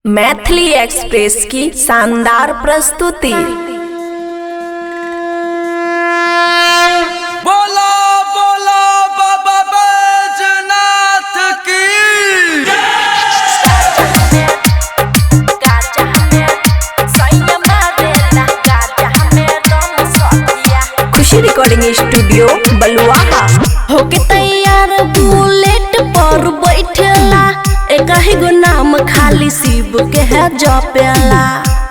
Maithili express की शानदार प्रस्तुति। बोलो बोलो बाबा बैजनाथ की। खुशी रिकॉर्डिंग स्टूडियो बलुआहा। होके तैयार बुलेट पर बैठेला, एक ही गो नाम खाली शिव के है जपेला।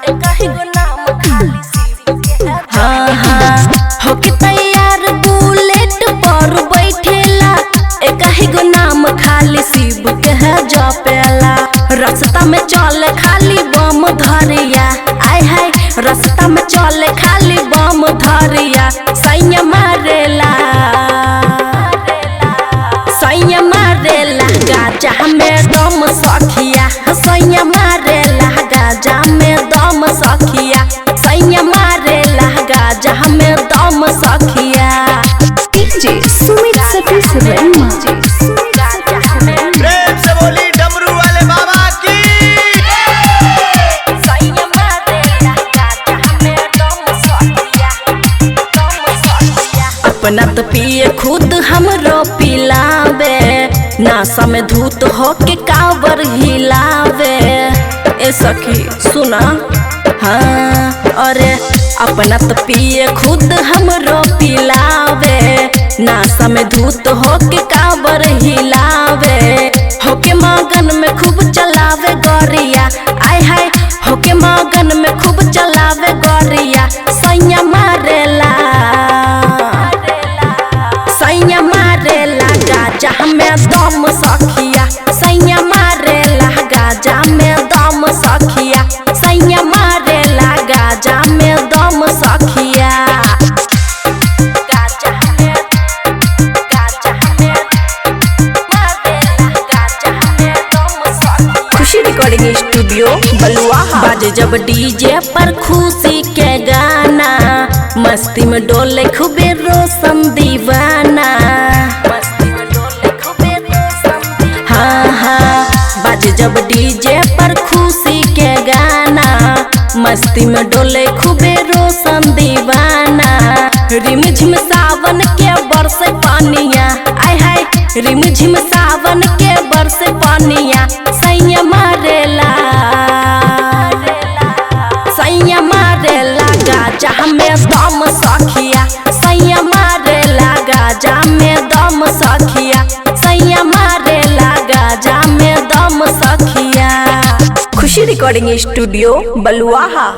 एक ही गो नाम खाली शिव के है। हाँ हाँ होके तैयार बुलेट पर बैठेला, एक ही गो नाम खाली शिव के है जपेला। रास्ता में चले खाली बम धरिया, आय हाय रास्ता में चले खाली बम धरिया। सैया मारेला सैया मारेला गाजा में दम सखिया। सैया मारेला गाजा में दम सखिया। सैया मारेला गाजा में दम सखिया। डीजे सुमित सतीश रैमा। प्रेम से बोली डमरू वाले बाबा की। सैया मारेला गाजा में दम सखिया, दम सखिया। अपना तो पिए खुद हमरो पिलावे, नासा में धूत होके कावर हिलावे। ए सखी सुना, हाँ अरे अपना तो पिए खुद हमरो पिलावे, नासा में धूत होके कावर हिलावे। होके मगन में खूब चलावे गोरिया, आय हाय होके मगन में खूब चलावे गोरिया। सैया मारेला सैया मारेला गाजा में दम सखिया। सैया मारेला गाजा में दम सखिया। सैया मारेला गाजा में दम सखिया। गाजा में मारेला गाजा में दम सखिया। खुशी रिकॉर्डिंग स्टूडियो बलुआहा। बाजे जब डीजे पर खुशी के गाना, मस्ती में डोले खूबे रोशन दीवाना। मस्ती में डोले खूबे रोशन दीवाना। हाँ हाँ बाजे जब डीजे पर खुशी के गाना, मस्ती में डोले खूबे रोशन दीवाना। रिम झिम सावन के बरसे पानिया, आय हाय रिम झिम सावन के बरसे पानिया। सैया मारेला सैया मारेला गाजा में दम सखिया। सैया मारेला गाजा में दम सखिया। सैया मारेला गाजा में दम सखिया। खुशी रिकॉर्डिंग स्टूडियो बलुआहा।